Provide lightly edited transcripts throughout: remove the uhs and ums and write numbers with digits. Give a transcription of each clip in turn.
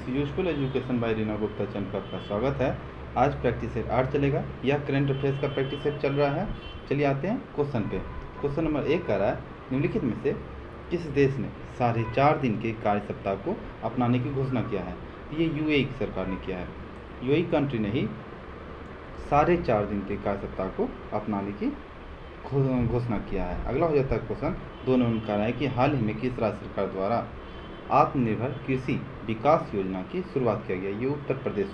Useful education by Reena Gupta Chand का आपका स्वागत है। आज प्रैक्टिस सेट 8 चलेगा। यह करंट अफेयर्स का प्रैक्टिस सेट चल रहा है। चलिए आते हैं क्वेश्चन पे। क्वेश्चन नंबर 1 कह रहा है, निम्नलिखित में से किस देश ने 4.5 दिन के कार्य सप्ताह को अपनाने की घोषणा किया है? ये यूएई की सरकार ने किया है। यूएई कंट्री ने ही 4.5 दिन के कार्य सप्ताह को अपनाने की घोषणा किया है। अगला हो जाता है क्वेश्चन 2 नंबर कह रहा है कि हाल ही में किस राज्य सरकार द्वारा आत्मनिर्भर कृषि विकास योजना की शुरुआत किया गया? ये उत्तर प्रदेश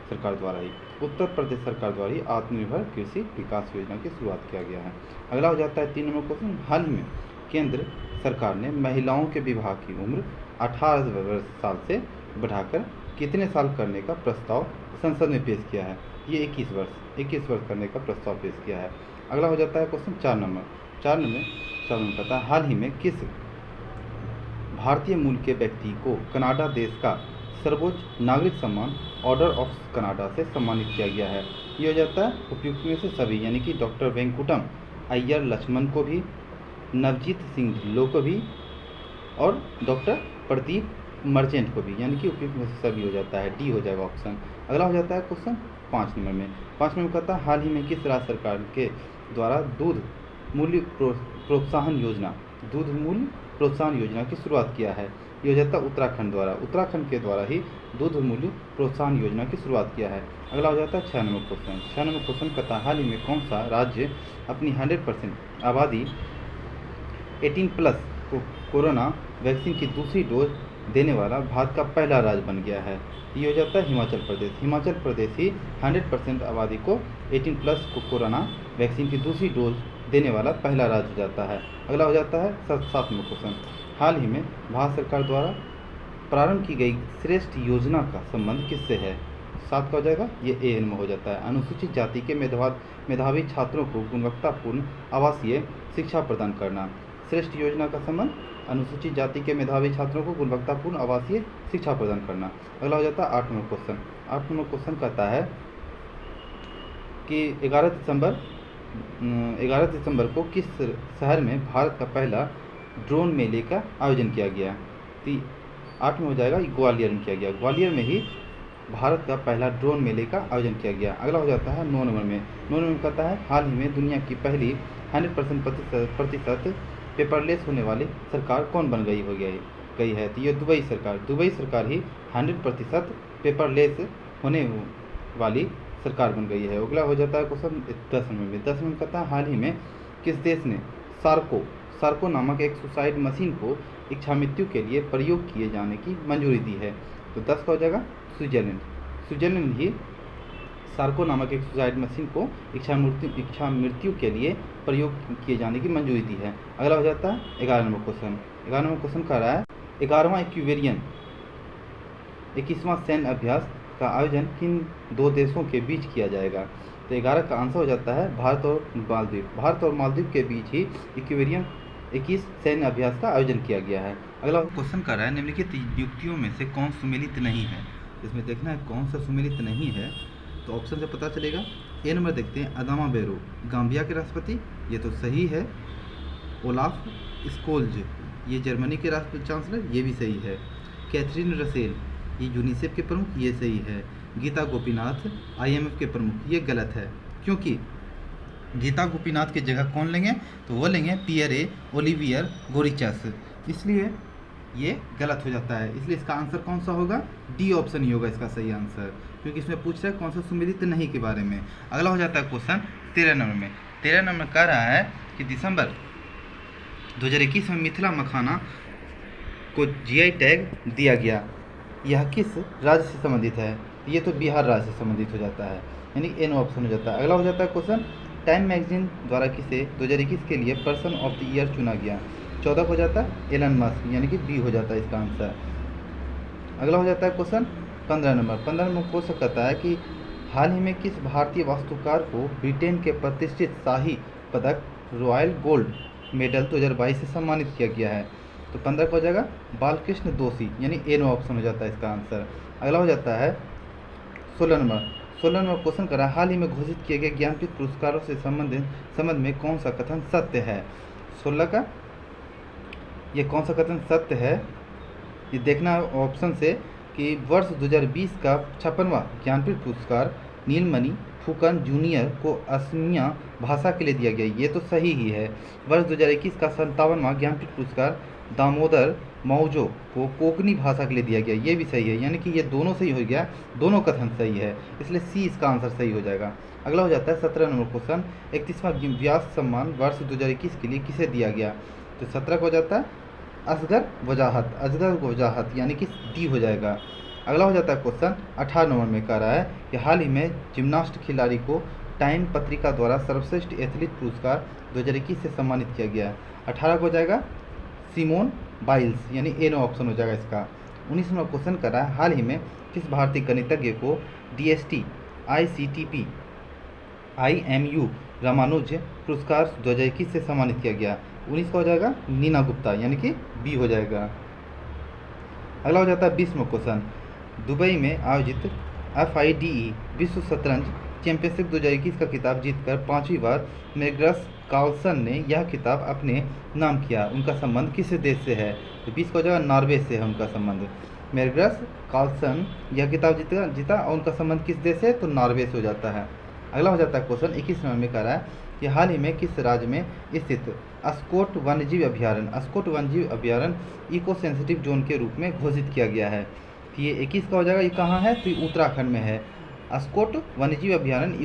सरकार द्वारा ही आत्मनिर्भर कृषि विकास योजना की शुरुआत किया गया है। अगला हो जाता है 3 नंबर क्वेश्चन, हाल ही में केंद्र सरकार ने महिलाओं के विवाह की उम्र 18 साल से बढ़ाकर कितने साल करने का प्रस्ताव संसद में पेश किया है? ये 21 वर्ष करने का प्रस्ताव पेश किया है। अगला हो जाता है क्वेश्चन 4 नंबर पता, हाल ही में किस भारतीय मूल के व्यक्ति को कनाडा देश का सर्वोच्च नागरिक सम्मान ऑर्डर ऑफ कनाडा से सम्मानित किया गया है? ये हो जाता है उपयुक्त में से सभी, यानी कि डॉक्टर वेंकुटम अय्यर लक्ष्मण को भी, नवजीत सिंह ढिल्लों को भी और डॉक्टर प्रदीप मर्चेंट को भी, यानी कि उपयुक्त में से सभी हो जाता है। डी हो जाएगा ऑप्शन। अगला हो जाता है क्वेश्चन 5 नंबर में। 5 नंबर कहता है, हाल ही में किस राज्य सरकार के द्वारा दूध मूल्य प्रोत्साहन योजना की शुरुआत किया है? ये हो जाता है उत्तराखंड के द्वारा ही दूध मूल्य प्रोत्साहन योजना की शुरुआत किया है। अगला हो जाता है 6 नंबर क्वेश्चन। 6 नंबर क्वेश्चन कहता है, हाल ही में कौन सा राज्य अपनी 100% आबादी 18+ को कोरोना वैक्सीन की दूसरी डोज देने वाला भारत का पहला राज्य बन गया है? ये हो जाता है हिमाचल प्रदेश ही 100% आबादी को 18+ को कोरोना वैक्सीन की दूसरी डोज देने वाला पहला राज्य हो जाता है। अगला हो जाता है 7 नंबर क्वेश्चन, हाल ही में भारत सरकार द्वारा प्रारंभ की गई श्रेष्ठ योजना का संबंध किससे है? 7 का हो जाएगा, ये ए में हो जाता है। अनुसूचित जाति के मेधावी छात्रों को गुणवत्तापूर्ण आवासीय शिक्षा प्रदान करना। श्रेष्ठ योजना का संबंध अनुसूचित जाति के मेधावी छात्रों को गुणवत्तापूर्ण आवासीय शिक्षा प्रदान करना। अगला हो जाता है 8 नंबर क्वेश्चन। 8 नंबर क्वेश्चन कहता है कि 11 दिसंबर को किस शहर में भारत का पहला ड्रोन मेले का आयोजन किया गया? 8 में हो जाएगा, ग्वालियर में किया गया। ग्वालियर में ही भारत का पहला ड्रोन मेले का आयोजन किया गया। अगला हो जाता है 9 नंबर में। 9 नंबर में कहता है, हाल ही में दुनिया की पहली 100% पेपरलेस होने वाली सरकार कौन बन गई है? तो ये दुबई सरकार ही 100% पेपरलेस होने वाली सरकार बन गई है। अगला हो जाता है क्वेश्चन 10 नंबर में। 10 नंबर कहता है, हाल ही में किस देश ने सार्को नामक एक सुसाइड मशीन को इच्छा मृत्यु के लिए प्रयोग किए जाने की मंजूरी दी है? तो 10 का हो जाएगा स्विट्जरलैंड ही सार्को नामक एक सुसाइड मशीन को इच्छा मृत्यु के लिए प्रयोग किए जाने की मंजूरी दी है। अगला हो जाता है 11 नंबर क्वेश्चन। 11 नंबर क्वेश्चन कह रहा है, 11वां इक्विवेरियन 21वां सैन्य अभ्यास का आयोजन किन 2 देशों के बीच किया जाएगा? तो 11 का आंसर हो जाता है भारत और मालदीव के बीच ही इक्विवेरियन 21 सैन्य अभ्यास का आयोजन किया गया है। अगला क्वेश्चन कर रहा है, निम्नलिखित नियुक्तियों में से कौन सुमेलित नहीं है? इसमें देखना है कौन सा सुमेलित नहीं है, तो ऑप्शन से पता चलेगा। ए नंबर देखते हैं, अदामा बैरो गाम्बिया के राष्ट्रपति, ये तो सही है। ओलाफ स्कोल्ज ये जर्मनी के राष्ट्र चांसलर, ये भी सही है। कैथरीन रसेल ये यूनिसेफ के प्रमुख, ये सही है। गीता गोपीनाथ IMF के प्रमुख, ये गलत है, क्योंकि गीता गोपीनाथ की जगह कौन लेंगे? तो वो लेंगे पियरे ओलिवियर गोरिचस, इसलिए ये गलत हो जाता है। इसलिए इसका आंसर कौन सा होगा? डी ऑप्शन ही होगा इसका सही आंसर, क्योंकि इसमें पूछ रहा है कौन सा सुमेलित नहीं के बारे में। अगला हो जाता है क्वेश्चन 13 नंबर में। 13 नंबर कह रहा है कि दिसंबर 2021 में मिथिला मखाना को GI टैग दिया गया, यह किस राज्य से संबंधित है? ये तो बिहार राज्य से संबंधित हो जाता है, यानी एन ऑप्शन हो जाता है। अगला हो जाता है क्वेश्चन, टाइम मैगजीन द्वारा किसे 2021 के लिए पर्सन ऑफ द ईयर चुना गया? 14 हो जाता है एलन मस्क, यानी कि बी हो जाता है इसका आंसर। अगला हो जाता है क्वेश्चन 15 नंबर। 15 नंबर क्वेश्चन कहता है कि हाल ही में किस भारतीय वास्तुकार को ब्रिटेन के प्रतिष्ठित शाही पदक रॉयल गोल्ड मेडल 2022 से सम्मानित किया गया है? तो 15 का हो जाएगा बालकृष्ण दोषी, यानी ए नो ऑप्शन हो जाता है इसका आंसर। अगला हो जाता है 16 नंबर क्वेश्चन करा, हाल ही में घोषित किए गए ज्ञानपीठ पुरस्कारों से संबंध में कौन सा कथन सत्य है? 16 का ये कौन सा कथन सत्य है, ये देखना ऑप्शन से कि वर्ष 2020 का 56वां ज्ञानपीठ पुरस्कार नीलमणि फुकन जूनियर को असमिया भाषा के लिए दिया गया, ये तो सही ही है। वर्ष 2021 का 57वां ज्ञानपीठ पुरस्कार दामोदर मौजो को कोंकणी भाषा के लिए दिया गया, ये भी सही है, यानी कि ये दोनों सही हो गया, दोनों कथन सही है, इसलिए सी इसका आंसर सही हो जाएगा। अगला हो जाता है 17 नंबर क्वेश्चन, 31वां व्यास सम्मान वर्ष 2021 के लिए किसे दिया गया? तो 17 का हो जाता है असगर वजाहत यानी कि डी हो जाएगा। अगला हो जाता है क्वेश्चन 18 नंबर में कह रहा है कि हाल ही में जिम्नास्ट खिलाड़ी को टाइम पत्रिका द्वारा सर्वश्रेष्ठ एथलीट पुरस्कार 2021 से सम्मानित किया गया है। 18 को हो जाएगा सिमोन बाइल्स यानी ए नो ऑप्शन हो जाएगा इसका। 19 नंबर क्वेश्चन कर रहा है हाल ही में किस भारतीय गणितज्ञ को DST ICTP IMU रामानुज पुरस्कार 2021 से सम्मानित किया गया? 19 का हो जाएगा नीना गुप्ता यानी कि बी हो जाएगा। अगला हो जाता है 20 नंबर क्वेश्चन, दुबई में आयोजित FIDE विश्व शतरंज चैंपियनशिप 2021 का खिताब जीतकर 5वीं बार मैग्नस कार्लसन ने यह खिताब अपने नाम किया, उनका संबंध किस देश से है? तो 20 का हो जाएगा नॉर्वे से है उनका संबंध। मैग्नस कार्लसन यह खिताब जीता और उनका संबंध किस देश से? तो नॉर्वे से हो जाता है। अगला हो जाता है क्वेश्चन 21 नंबर में कह रहा है कि हाल ही में किस राज्य में स्थित अस्कोट वन्यजीव अभ्यारण्य इको सेंसिटिव जोन के रूप में घोषित किया गया है? तो ये 21 का हो जाएगा, ये कहाँ है? तो ये उत्तराखंड में है। अस्कोट वन्यजीव अभ्यारण्य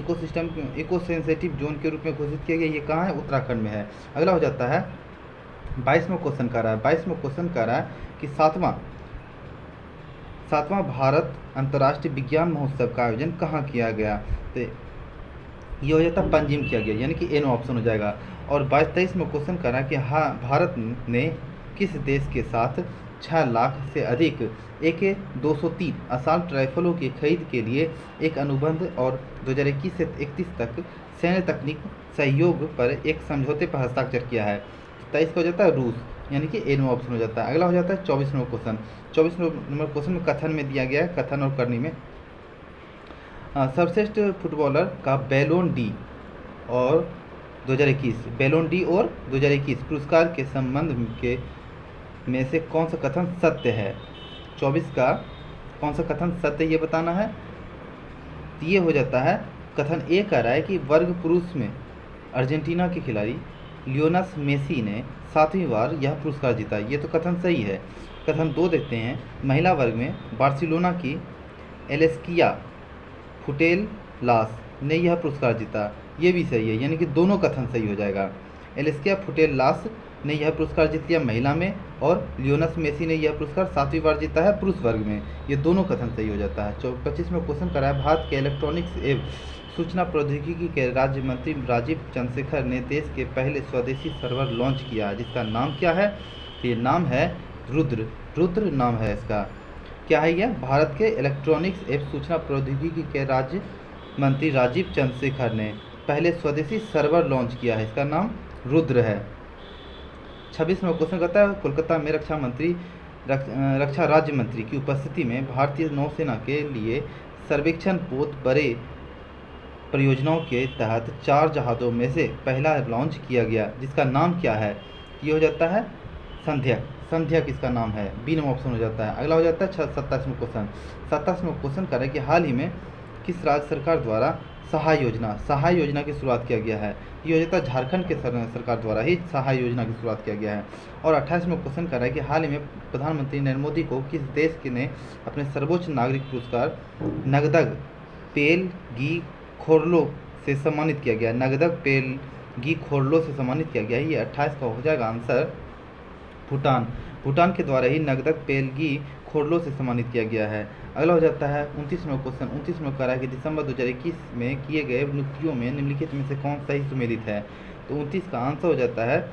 इको सेंसिटिव जोन के रूप में घोषित किया गया, ये कहाँ है? उत्तराखंड में है। अगला हो जाता है 22वां क्वेश्चन कर रहा है 22वां क्वेश्चन कर रहा है कि सातवां भारत अंतर्राष्ट्रीय विज्ञान महोत्सव का आयोजन कहाँ किया गया? तो ये हो जाता है पंजिम किया गया यानी कि ए नो ऑप्शन हो जाएगा। और 23 में क्वेश्चन कर रहा है कि हाँ भारत ने किस देश के साथ 6 लाख से अधिक AK-203 असॉल्ट राइफलों की खरीद के लिए एक अनुबंध और 2021 से 31 तक सैन्य तकनीक सहयोग पर एक समझौते पर हस्ताक्षर किया है? 23 का हो जाता है रूस यानी कि ए नो ऑप्शन हो जाता है। अगला हो जाता है 24 नंबर क्वेश्चन। 24 नंबर क्वेश्चन में कथन में दिया गया है, कथन और करनी में सर्वश्रेष्ठ फुटबॉलर का बैलोन डी और 2021 पुरस्कार के संबंध के में से कौन सा कथन सत्य है? 24 का कौन सा कथन सत्य ये बताना है। तो ये हो जाता है कथन ए कह रहा है कि वर्ग पुरुष में अर्जेंटीना के खिलाड़ी लियोनेल मेसी ने 7वीं बार यह पुरस्कार जीता, ये तो कथन सही है। कथन 2 देखते हैं, महिला वर्ग में बार्सिलोना की एलेस्किया फुटेललास ने यह पुरस्कार जीता, ये भी सही है, यानी कि दोनों कथन सही हो जाएगा। एलेस्किया फुटेललास ने यह पुरस्कार जीत लिया महिला में और लियोनेल मेसी ने यह पुरस्कार 7वीं बार जीता है पुरुष वर्ग में, ये दोनों कथन सही हो जाता है। 25 में क्वेश्चन करा है भारत के इलेक्ट्रॉनिक्स एवं सूचना प्रौद्योगिकी के राज्य मंत्री राजीव चंद्रशेखर ने देश के पहले स्वदेशी सर्वर लॉन्च किया, जिसका नाम क्या है? तो ये नाम है रुद्र नाम है इसका। क्या है यह? भारत के इलेक्ट्रॉनिक्स एवं सूचना प्रौद्योगिकी के राज्य मंत्री राजीव चंद्रशेखर ने पहले स्वदेशी सर्वर लॉन्च किया है, इसका नाम रुद्र है। 26 में क्वेश्चन करता है कोलकाता में रक्षा राज्य मंत्री की उपस्थिति में भारतीय नौसेना के लिए सर्वेक्षण पोत बड़े परियोजनाओं के तहत 4 जहाज़ों में से पहला लॉन्च किया गया, जिसका नाम क्या है? ये हो जाता है संध्या किसका नाम है? बी नंबर ऑप्शन हो जाता है। अगला हो जाता है 27वां क्वेश्चन। 27वां क्वेश्चन कर रहा है कि हाल ही में किस राज्य सरकार द्वारा सहाय योजना की शुरुआत किया गया है? ये हो जाता है झारखंड के सरकार द्वारा ही सहाय योजना की शुरुआत किया गया है। और 28वां क्वेश्चन कर रहा है कि हाल ही में प्रधानमंत्री नरेंद्र मोदी को किस देश के ने अपने सर्वोच्च नागरिक पुरस्कार नगदग पेलगी खोरलो से सम्मानित किया गया? नगदग पेलगी खोरलो से सम्मानित किया गया है, ये 28 का हो जाएगा आंसर भूटान के द्वारा ही नगदग पेलगी खोरलो से सम्मानित किया गया है। अगला हो जाता है 29वां क्वेश्चन। 29 में कह रहा है कि दिसंबर 2021 में किए गए नियुक्तियों में निम्नलिखित में से कौन सही सुमेलित है? तो 29 का आंसर हो जाता है,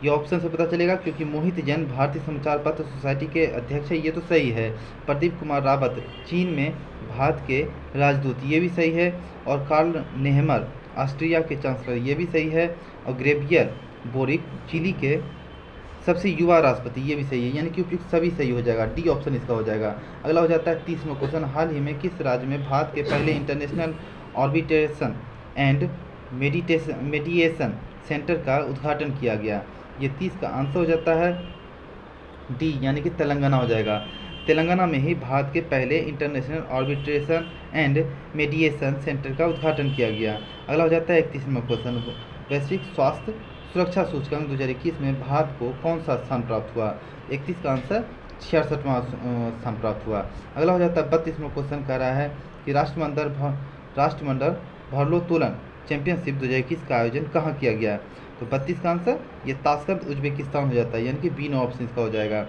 ये ऑप्शन से पता चलेगा क्योंकि मोहित जैन भारतीय समाचार पत्र सोसाइटी के अध्यक्ष है, ये तो सही है। प्रदीप कुमार रावत चीन में भारत के राजदूत, ये भी सही है। और कार्ल नेहमर ऑस्ट्रिया के चांसलर, ये भी सही है। और ग्रेवियर बोरिक चिली के सबसे युवा राष्ट्रपति, ये भी सही है, यानी कि उपयुक्त सभी सही हो जाएगा। डी ऑप्शन इसका हो जाएगा। अगला हो जाता है 30वां क्वेश्चन। हाल ही में किस राज्य में भारत के पहले इंटरनेशनल ऑर्बिटेशन एंड मेडिएशन सेंटर का उद्घाटन किया गया? ये 30 का आंसर हो जाता है डी, यानी कि तेलंगाना हो जाएगा। तेलंगाना में ही भारत के पहले international arbitration and mediation centre का उद्घाटन किया गया। अगला हो जाता है 31वां क्वेश्चन, वैश्विक स्वास्थ्य सुरक्षा सूचकांक 2021 में भारत को कौन सा स्थान प्राप्त हुआ? 31 का आंसर 66वां स्थान प्राप्त हुआ। अगला हो जाता है 32वां क्वेश्चन, कह रहा है कि राष्ट्रमंडल भारोत्तोलन चैंपियनशिप 2021 का आयोजन कहाँ किया गया? तो 32 का आंसर ये ताशकंद उज्बेकिस्तान हो जाता है, यानी कि बी नो ऑप्शन का हो जाएगा।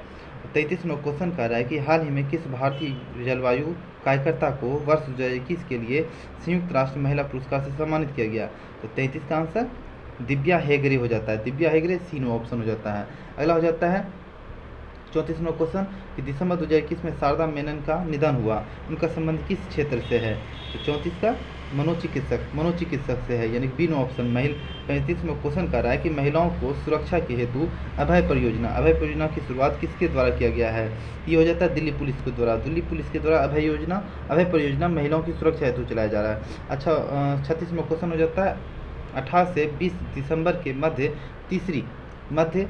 33वां क्वेश्चन कह रहा है कि हाल ही में किस भारतीय जलवायु कार्यकर्ता को वर्ष 2021 के लिए संयुक्त राष्ट्र महिला पुरस्कार से सम्मानित किया गया? तो 33 का आंसर दिव्या हेगड़े हो जाता है, दिव्या हेगड़े सी नो ऑप्शन हो जाता है। अगला हो जाता है 34वां क्वेश्चन कि दिसंबर 2021 में शारदा मेनन का निधन हुआ, उनका संबंध किस क्षेत्र से है? तो 34 का मनोचिकित्सक से है, यानी बी नो ऑप्शन। 35वां क्वेश्चन कह रहा है कि महिलाओं को सुरक्षा के हेतु अभय परियोजना की शुरुआत किसके द्वारा किया गया है? ये हो जाता है दिल्ली पुलिस के द्वारा अभय परियोजना महिलाओं की सुरक्षा हेतु चलाया जा रहा है। अच्छा, 36वां क्वेश्चन हो जाता है 18 से 20 दिसंबर के मध्य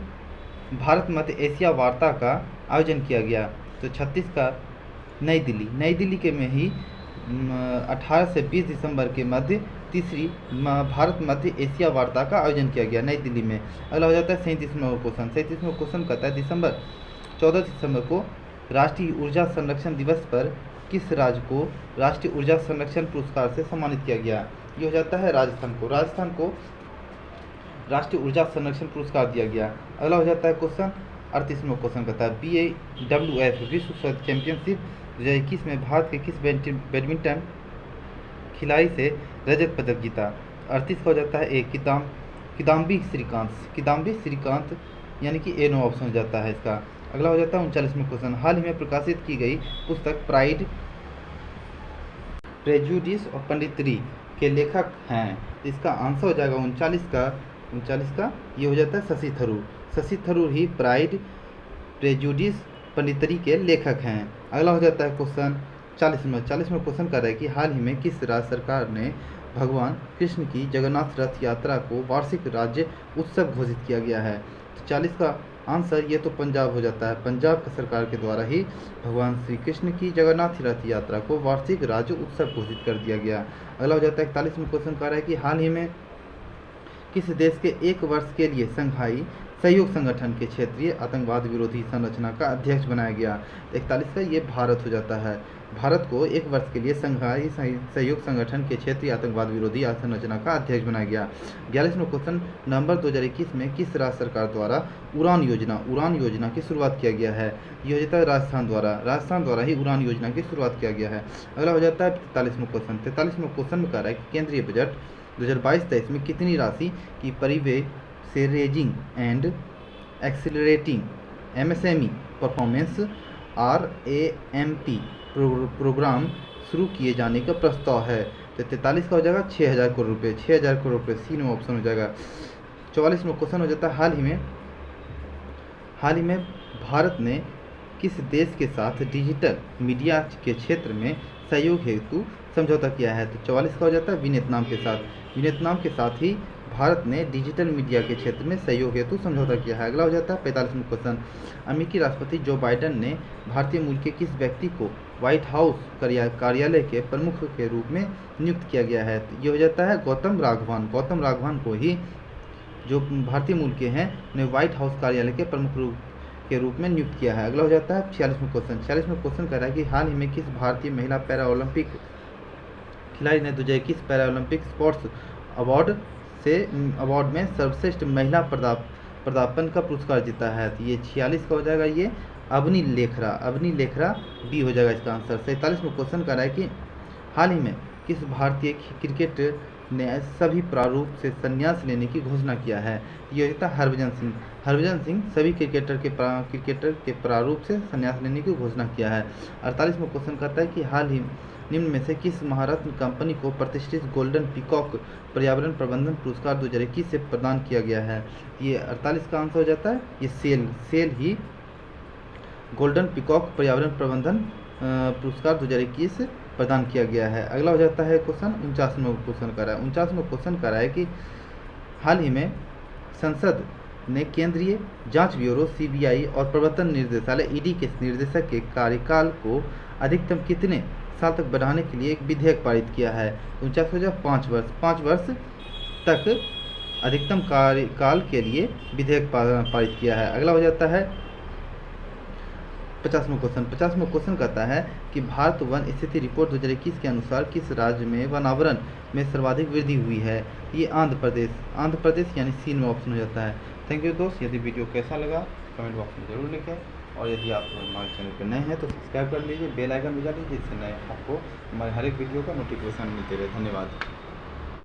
भारत मध्य एशिया वार्ता का आयोजन किया गया। तो 36 का नई दिल्ली के में ही 18 से 20 दिसंबर के मध्य तीसरी भारत मध्य एशिया वार्ता का आयोजन किया गया नई दिल्ली में। अगला हो जाता है 37वां क्वेश्चन कहता है 14 दिसंबर को राष्ट्रीय ऊर्जा संरक्षण दिवस पर किस राज्य को राष्ट्रीय ऊर्जा संरक्षण पुरस्कार से सम्मानित किया गया? ये हो जाता है राजस्थान को राष्ट्रीय ऊर्जा संरक्षण पुरस्कार दिया गया। अगला हो जाता है क्वेश्चन 38वां क्वेश्चन कहता है BAWF विश्व चैंपियनशिप 2021 में भारत के किस बैडमिंटन खिलाड़ी से रजत पदक जीता? 38 का हो जाता है किदाम्बी श्रीकांत, यानी कि ए नो ऑप्शन हो जाता है इसका। अगला हो जाता है 39वां क्वेश्चन, हाल ही में प्रकाशित की गई पुस्तक प्राइड प्रेजुडिस और पंडितरी के लेखक हैं? इसका आंसर हो जाएगा 39 का ये हो जाता है शशि थरूर ही प्राइड प्रेजुडिस पंडितरी के लेखक हैं। अगला हो जाता है क्वेश्चन 40वां क्वेश्चन कर रहा है कि हाल ही में किस राज्य सरकार ने भगवान कृष्ण की जगन्नाथ रथ यात्रा को वार्षिक राज्य उत्सव घोषित किया गया है? तो 40 का आंसर ये तो पंजाब हो जाता है, पंजाब की सरकार के द्वारा ही भगवान श्री कृष्ण की जगन्नाथ रथ यात्रा को वार्षिक राज्य उत्सव घोषित कर दिया गया। अगला हो जाता है 41वां क्वेश्चन कह रहा है कि हाल ही में किस देश के 1 वर्ष के लिए संघाई सहयोग संगठन के क्षेत्रीय आतंकवाद विरोधी संरचना का अध्यक्ष बनाया गया? 41 का ये भारत हो जाता है, भारत को 1 वर्ष के लिए संघाई सहयोग संगठन के क्षेत्रीय आतंकवाद विरोधी संरचना का अध्यक्ष बनाया गया। 42वां क्वेश्चन, नवंबर 2021 में किस राज्य सरकार द्वारा उड़ान योजना की शुरुआत किया गया है? ये हो जाता है राजस्थान द्वारा ही उड़ान योजना की शुरुआत किया गया है। अगला हो जाता है 43वां क्वेश्चन। 43वां क्वेश्चन में कह रहा है कि केंद्रीय बजट 2022-23 में कितनी राशि की परिव्यय से raising and accelerating MSME performance RAMP programme शुरू किए जाने का प्रस्ताव है? तो 43 का हो जाएगा 6,000 करोड़ रुपये सी नो ऑप्शन हो जाएगा। 44वां क्वेश्चन हो जाता है हाल ही में भारत ने किस देश के साथ डिजिटल मीडिया के क्षेत्र में सहयोग हेतु समझौता किया है? तो 44 का हो जाता है वियतनाम के साथ ही भारत ने डिजिटल मीडिया के क्षेत्र में सहयोग हेतु समझौता किया है। अगला हो जाता है 45वां क्वेश्चन, अमेरिकी राष्ट्रपति जो बाइडेन ने भारतीय मूल के किस व्यक्ति को व्हाइट हाउस कार्यालय के प्रमुख के रूप में नियुक्त किया गया है? तो ये हो जाता है गौतम राघवन को ही जो भारतीय मूल के हैं उन्हें व्हाइट हाउस कार्यालय के प्रमुख के रूप में नियुक्त किया है। अगला हो जाता है 46वां क्वेश्चन कह रहा है कि हाल ही में किस भारतीय महिला पैरा ओलंपिक खिलाड़ी ने 2021 पैरा ओलंपिक स्पोर्ट्स अवार्ड में सर्वश्रेष्ठ महिला पदार्पण का पुरस्कार जीता है? तो ये 46 का हो जाएगा, ये अवनी लेखरा बी हो जाएगा इसका आंसर। 47वां क्वेश्चन कह रहा है कि हाल ही में किस भारतीय क्रिकेटर ने सभी प्रारूप से संन्यास लेने की घोषणा किया है? ये होता है हरभजन सिंह सभी क्रिकेटर के प्रारूप से संन्यास लेने की घोषणा किया है। 48वां क्वेश्चन कहता है कि हाल ही निम्न में से किस महारत्न कंपनी को प्रतिष्ठित गोल्डन पीकॉक पर्यावरण प्रबंधन पुरस्कार 2021 से प्रदान किया गया है? ये 48 का आंसर हो जाता है, ये सेल ही गोल्डन पीकॉक पर्यावरण प्रबंधन पुरस्कार 2021 प्रदान किया गया है। अगला हो जाता है क्वेश्चन 49वां क्वेश्चन कर रहा है कि हाल ही में संसद ने केंद्रीय जांच ब्यूरो सीबीआई और प्रवर्तन निर्देशालय ईडी के निर्देशक के कार्यकाल को अधिकतम कितने साल तक बढ़ाने के लिए एक विधेयक पारित किया है। 49,5 वर्ष 5 वर्ष तक अधिकतम कार्यकाल के लिए विधेयक पारित किया है। अगला हो जाता है 50वां क्वेश्चन। 50वां क्वेश्चन कहता है कि भारत वन स्थिति रिपोर्ट 2021 के अनुसार किस राज्य में वनावरण में सर्वाधिक वृद्धि हुई है। ये आंध्र प्रदेश यानी सी में ऑप्शन हो जाता है। थैंक यू दोस्त। यदि वीडियो कैसा लगा कमेंट बॉक्स में जरूर लिखें, और यदि आप हमारे चैनल पर नए हैं तो सब्सक्राइब कर लीजिए, बेल आइकन बजा लीजिए, जिससे नए आपको हमारे हर एक वीडियो का नोटिफिकेशन मिलते रहे। धन्यवाद।